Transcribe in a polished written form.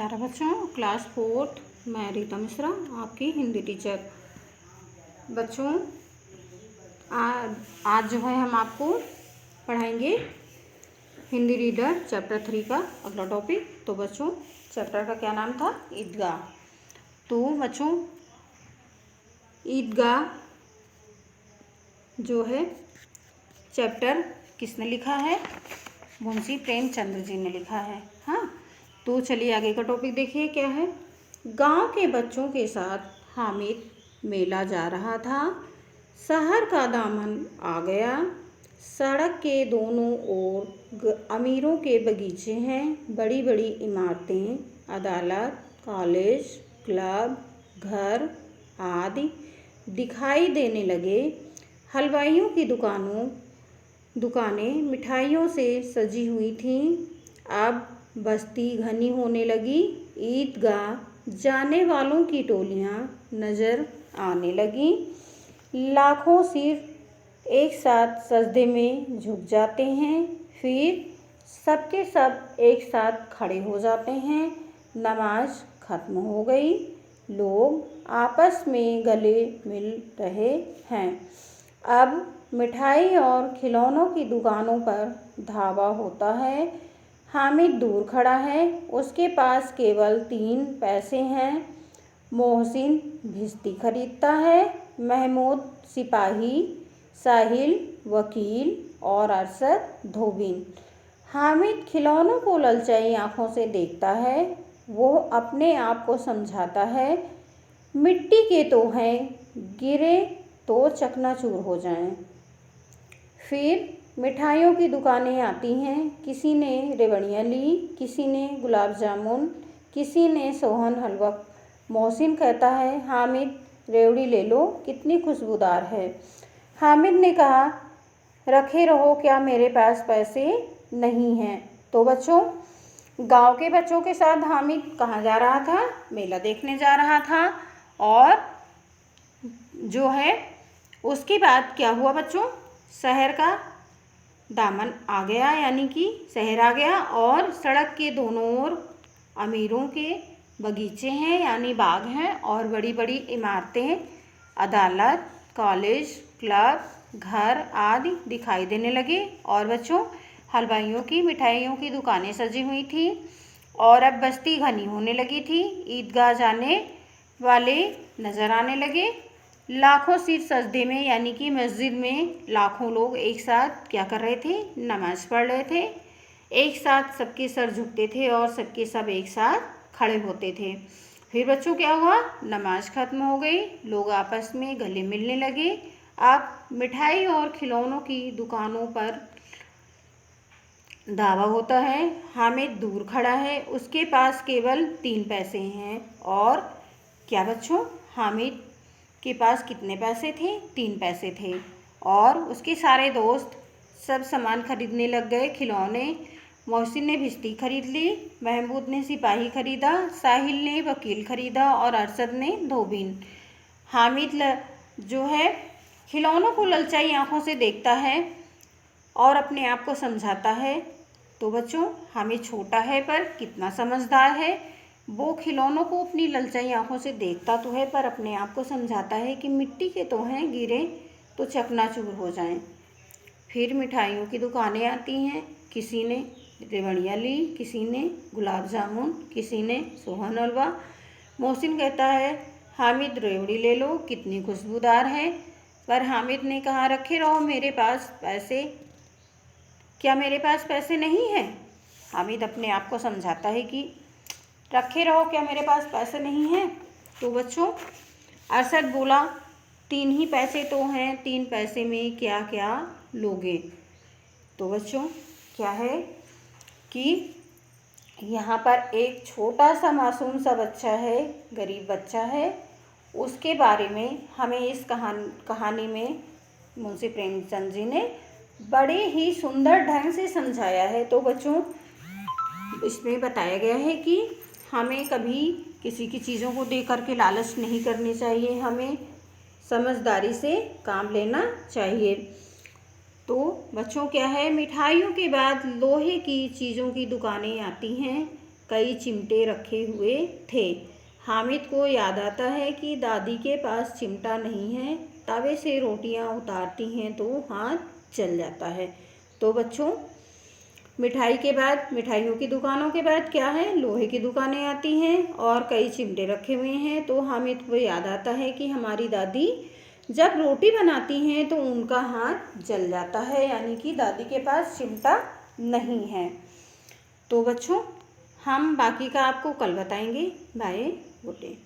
प्यारे बच्चों, class 4th मैं रीता मिश्रा आपकी हिंदी टीचर। बच्चों आज जो है हम आपको पढ़ाएंगे हिंदी रीडर चैप्टर 3 का अगला टॉपिक। तो बच्चों चैप्टर का क्या नाम था? ईदगाह। तो बच्चों ईदगाह जो है चैप्टर किसने लिखा है? मुंशी प्रेमचंद जी ने लिखा है। हाँ, तो चलिए आगे का टॉपिक देखिए क्या है। गांव के बच्चों के साथ हामिद मेला जा रहा था। शहर का दामन आ गया। सड़क के दोनों ओर अमीरों के बगीचे हैं। बड़ी बड़ी इमारतें, अदालत, कॉलेज, क्लब, घर आदि दिखाई देने लगे। हलवाइयों की दुकानें मिठाइयों से सजी हुई थीं। अब बस्ती घनी होने लगी। ईदगाह जाने वालों की टोलियां नज़र आने लगीं। लाखों सिर एक साथ सजदे में झुक जाते हैं, फिर सबके सब एक साथ खड़े हो जाते हैं। नमाज खत्म हो गई। लोग आपस में गले मिल रहे हैं। अब मिठाई और खिलौनों की दुकानों पर धावा होता है। हामिद दूर खड़ा है। उसके पास केवल 3 पैसे हैं। मोहसिन भिश्ती खरीदता है। महमूद सिपाही, साहिल वकील और अरशद धोबिन। हामिद खिलौनों को ललचाई आँखों से देखता है। वो अपने आप को समझाता है, मिट्टी के तो हैं, गिरे तो चकनाचूर हो जाएं। फिर मिठाइयों की दुकानें आती हैं। किसी ने रेवड़ियाँ ली, किसी ने गुलाब जामुन, किसी ने सोहन हलवा। मोहसिन कहता है, हामिद रेवड़ी ले लो, कितनी खुशबूदार है। हामिद ने कहा, रखे रहो, क्या मेरे पास पैसे नहीं हैं। तो बच्चों गांव के बच्चों के साथ हामिद कहाँ जा रहा था? मेला देखने जा रहा था। और जो है उसके बाद क्या हुआ बच्चों? शहर का दामन आ गया, यानी कि शहर आ गया और सड़क के दोनों ओर अमीरों के बगीचे हैं, यानी बाग हैं, और बड़ी बड़ी इमारतें, अदालत, कॉलेज, क्लब, घर आदि दिखाई देने लगे। और बच्चों हलवाइयों की, मिठाइयों की दुकानें सजी हुई थी और अब बस्ती घनी होने लगी थी। ईदगाह जाने वाले नज़र आने लगे। लाखों सिर सजदे में, यानी कि मस्जिद में लाखों लोग एक साथ क्या कर रहे थे? नमाज पढ़ रहे थे। एक साथ सबके सर झुकते थे और सबके सब एक साथ खड़े होते थे। फिर बच्चों क्या हुआ? नमाज खत्म हो गई। लोग आपस में गले मिलने लगे। अब मिठाई और खिलौनों की दुकानों पर दावा होता है। हामिद दूर खड़ा है। उसके पास केवल 3 पैसे हैं। और क्या बच्चों? हामिद के पास कितने पैसे थे? 3 पैसे थे। और उसके सारे दोस्त सब सामान खरीदने लग गए, खिलौने। मोहसिन ने भिश्ती खरीद ली, महमूद ने सिपाही खरीदा, साहिल ने वकील खरीदा और अरशद ने धोबिन। हामिद जो है खिलौनों को ललचाई आँखों से देखता है और अपने आप को समझाता है। तो बच्चों हामिद छोटा है पर कितना समझदार है। वो खिलौनों को अपनी ललचाई आँखों से देखता तो है पर अपने आप को समझाता है कि मिट्टी के तो हैं, गिरे तो चकनाचूर हो जाएं। फिर मिठाइयों की दुकानें आती हैं। किसी ने रेवड़ियाँ ली, किसी ने गुलाब जामुन, किसी ने सोहन हलवा। मोहसिन कहता है, हामिद रेवड़ी ले लो, कितनी खुशबूदार है। पर हामिद ने कहा, रखे रहो, मेरे पास पैसे, क्या मेरे पास पैसे नहीं हैं? हामिद अपने आप को समझाता है कि रखे रहो, क्या मेरे पास पैसे नहीं हैं। तो बच्चों अरशद बोला, 3 ही पैसे तो हैं, 3 पैसे में क्या क्या लोगे। तो बच्चों क्या है कि यहाँ पर एक छोटा सा मासूम सा बच्चा है, गरीब बच्चा है। उसके बारे में हमें इस कहानी में मुंशी प्रेमचंद जी ने बड़े ही सुंदर ढंग से समझाया है। तो बच्चों इसमें बताया गया है कि हमें कभी किसी की चीज़ों को देख करके लालच नहीं करनी चाहिए, हमें समझदारी से काम लेना चाहिए। तो बच्चों क्या है, मिठाइयों के बाद लोहे की चीज़ों की दुकानें आती हैं, कई चिमटे रखे हुए थे। हामिद को याद आता है कि दादी के पास चिमटा नहीं है। तवे से रोटियां उतारती हैं तो हाथ जल जाता है। तो बच्चों, मिठाई के बाद, मिठाइयों की दुकानों के बाद क्या है, लोहे की दुकानें आती हैं और कई चिमटे रखे हुए हैं। तो हामिद को याद आता है कि हमारी दादी जब रोटी बनाती हैं तो उनका हाथ जल जाता है, यानी कि दादी के पास चिमटा नहीं है। तो बच्चों, हम बाकी का आपको कल बताएंगे। Bye, good day.